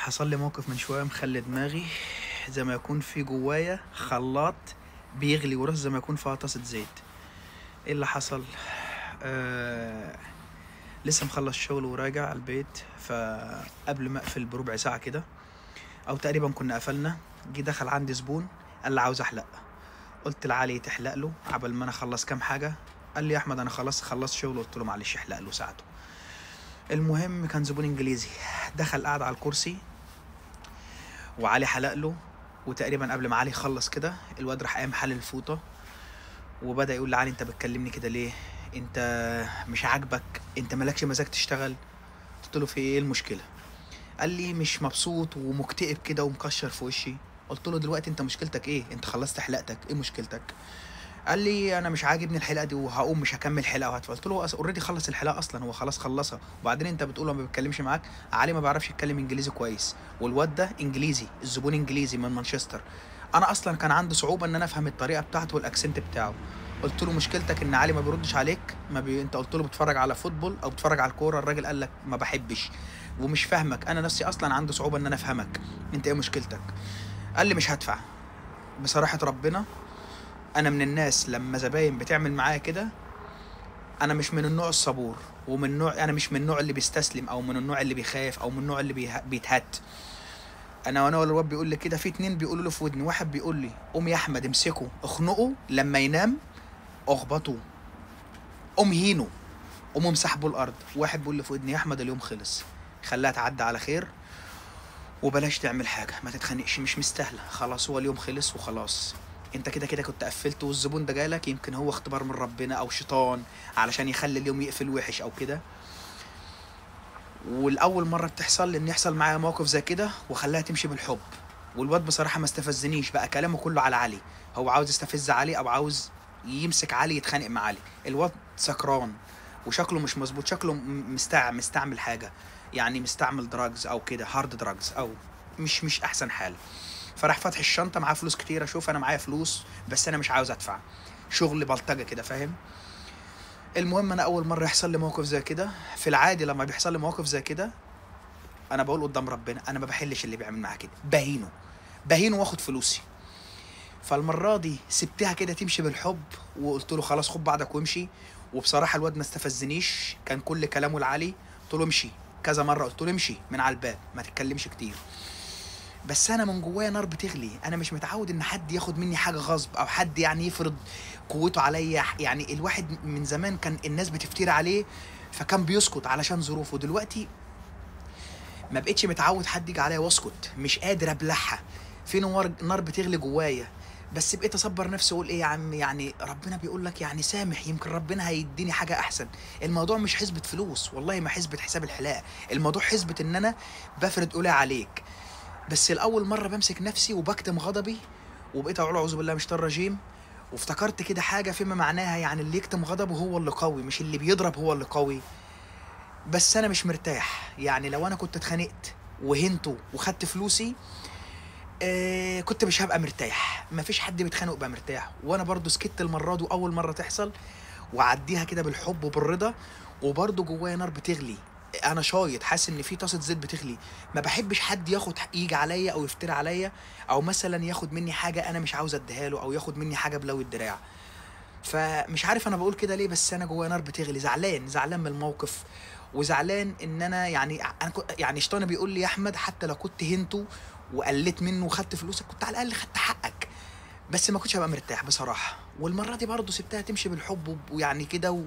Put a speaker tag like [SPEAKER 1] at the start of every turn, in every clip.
[SPEAKER 1] حصل لي موقف من شويه مخلي دماغي زي ما يكون في جوايا خلاط بيغلي وراس زي ما يكون فيها طاسه زيت. ايه اللي حصل؟ آه لسه مخلص شغل وراجع على البيت، فقبل ما اقفل بربع ساعه كده او تقريبا كنا قفلنا، جه دخل عندي زبون قال لي عاوز احلق. قلت لعلي تحلق له عبل ما انا اخلص كام حاجه. قال لي يا احمد انا خلصت شغل. قلت له معلش احلق له ساعته. المهم كان زبون انجليزي، دخل قعد على الكرسي وعلي حلق له. وتقريبا قبل ما علي يخلص كده الواد راح قام حل الفوطه وبدا يقول لعلي انت بتكلمني كده ليه؟ انت مش عاجبك؟ انت مالكش مزاج تشتغل؟ قلت له في ايه المشكله؟ قال لي مش مبسوط ومكتئب كده ومكشر في وشي. قلت له دلوقتي انت مشكلتك ايه؟ انت خلصت حلقتك، ايه مشكلتك؟ قال لي انا مش عاجبني الحلقه دي وهقوم مش هكمل حلقه وهتف. قلت له اوريدي خلص الحلقه اصلا، هو خلاص خلصها. وبعدين انت بتقول هو ما بيتكلمش معاك. علي ما بيعرفش يتكلم انجليزي كويس، والواد ده انجليزي، الزبون انجليزي من مانشستر. انا اصلا كان عندي صعوبه ان انا افهم الطريقه بتاعته والاكسنت بتاعه. قلت له مشكلتك ان علي ما بيردش عليك، انت قلت له بتتفرج على فوتبول او بتتفرج على الكوره، الراجل قال لك ما بحبش ومش فاهمك. انا نفسي اصلا عندي صعوبه ان انا افهمك، انت ايه مشكلتك؟ قال لي مش هدفع. بصراحه ربنا انا من الناس لما زباين بتعمل معايا كده، انا مش من النوع الصبور، ومن نوع انا مش من النوع اللي بيستسلم او من النوع اللي بيخاف او من النوع اللي بيتهت. وانا ولا الواد بيقول لي كده، في اتنين بيقولوا له في ودني، واحد بيقول لي قوم يا احمد امسكه اخنقه لما ينام، اخبطه، قوم هينه، قوم امسحبه الارض. واحد بيقول لي في ودني يا احمد اليوم خلص، خليها تعدي على خير وبلاش تعمل حاجه، ما تتخانقش، مش مستاهله، خلاص هو اليوم خلص وخلاص. انت كده كده كنت قفلت، والزبون ده جالك يمكن هو اختبار من ربنا او شيطان علشان يخلي اليوم يقفل وحش او كده. والاول مره بتحصل لي ان يحصل معايا موقف زي كده وخلاها تمشي بالحب. والواد بصراحه ما استفزنيش، بقى كلامه كله على علي، هو عاوز يستفز علي او عاوز يمسك علي يتخانق مع علي. الواد سكران وشكله مش مظبوط، شكله مستعمل حاجه، يعني مستعمل دراجز او كده، هارد دراجز او مش احسن حال. فراح فتح الشنطه، معاه فلوس كتيره، شوف انا معايا فلوس بس انا مش عاوز ادفع، شغل بلطجه كده فاهم. المهم انا اول مره يحصل لي موقف زي كده، في العادي لما بيحصل لي مواقف زي كده انا بقول قدام ربنا انا ما بحلش اللي بيعمل معايا كده، بهينه واخد فلوسي. فالمره دي سبتها كده تمشي بالحب وقلت له خلاص خد بعضك وامشي. وبصراحه الواد ما استفزنيش، كان كل كلامه لعلي. قلت له امشي كذا مره، قلت له امشي من على الباب ما تتكلمش كتير. بس انا من جوايا نار بتغلي، انا مش متعود ان حد ياخد مني حاجه غصب او حد يعني يفرض قوته عليا. يعني الواحد من زمان كان الناس بتفتري عليه فكان بيسكت علشان ظروفه. دلوقتي ما بقتش متعود حد يجي عليا واسكت، مش قادر ابلعها، في نار بتغلي جوايا. بس بقيت اصبر نفسي واقول ايه يا عم، يعني ربنا بيقول لك يعني سامح، يمكن ربنا هيديني حاجه احسن. الموضوع مش حسبة فلوس، والله ما حسبة حساب الحلاقه، الموضوع حسبة ان انا بفرض قولي عليك. بس الاول مره بمسك نفسي وبكتم غضبي، وبقيت اقول اعوذ بالله من الشيطان الرجيم. وافتكرت كده حاجه فيما معناها يعني اللي يكتم غضبه هو اللي قوي، مش اللي بيضرب هو اللي قوي. بس انا مش مرتاح، يعني لو انا كنت اتخانقت وهنته وخدت فلوسي كنت مش هبقى مرتاح. مفيش حد بيتخانق ويبقى مرتاح، وانا برضو سكت المره دي اول مره تحصل وعديها كده بالحب وبالرضا. وبرضو جوايا نار بتغلي، انا شايط حاسس ان في طاسه زيت بتغلي. ما بحبش حد يجي عليا او يفتري عليا، او مثلا ياخد مني حاجه انا مش عاوز اديها له، او ياخد مني حاجه بلوي الدراع. فمش عارف انا بقول كده ليه، بس انا جوايا نار بتغلي، زعلان من الموقف. وزعلان ان انا يعني يعني شيطاني بيقول لي يا احمد حتى لو كنت هنته وقلت منه وخدت فلوسك كنت على الاقل خدت حقك، بس ما كنتش هبقى مرتاح بصراحه. والمره دي برضه سبتها تمشي بالحب ويعني كده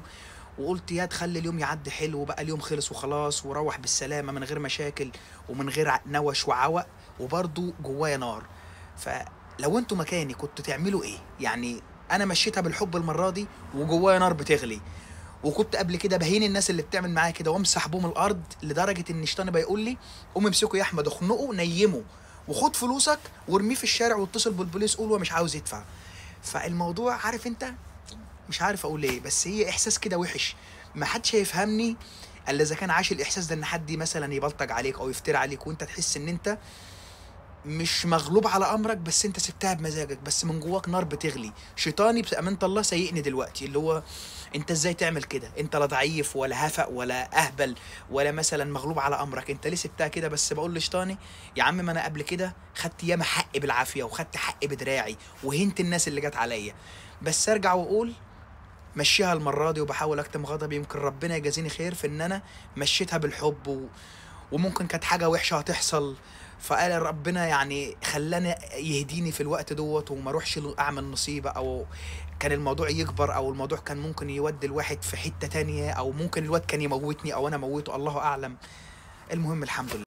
[SPEAKER 1] وقلت يا تخلي اليوم يعدي حلو، وبقى اليوم خلص وخلاص وروح بالسلامه من غير مشاكل ومن غير نوش وعوق. وبرضه جوايا نار. فلو انتوا مكاني كنتوا تعملوا ايه؟ يعني انا مشيتها بالحب المره دي وجوايا نار بتغلي. وكنت قبل كده بهين الناس اللي بتعمل معايا كده وامسح بوم الارض، لدرجه ان شيطاني بيقول لي قوم امسكه يا احمد اخنقه نيمه وخد فلوسك وارميه في الشارع واتصل بالبوليس قول هو مش عاوز يدفع. فالموضوع عارف انت، مش عارف اقول ايه، بس هي احساس كده وحش. ما حدش هيفهمني الا اذا كان عاش الاحساس ده، ان حد مثلا يبلطج عليك او يفتري عليك وانت تحس ان انت مش مغلوب على امرك، بس انت سبتها بمزاجك، بس من جواك نار بتغلي. شيطاني بامانه الله سيئني دلوقتي، اللي هو انت ازاي تعمل كده؟ انت لا ضعيف ولا هفق ولا اهبل ولا مثلا مغلوب على امرك، انت ليه سبتها كده؟ بس بقول لشيطاني يا عم، ما انا قبل كده خدت ياما حقي بالعافيه وخدت حقي بدراعي وهنت الناس اللي جت عليا. بس ارجع واقول مشيها المره دي، وبحاول اكتم غضبي، يمكن ربنا يجازيني خير في ان انا مشيتها بالحب وممكن كانت حاجه وحشه هتحصل. فقال ربنا يعني خلاني يهديني في الوقت دوت وما اروحش اعمل نصيبه، او كان الموضوع يكبر، او الموضوع كان ممكن يودي الواحد في حته تانية، او ممكن الواد كان يموتني او انا موته، الله اعلم. المهم الحمد لله.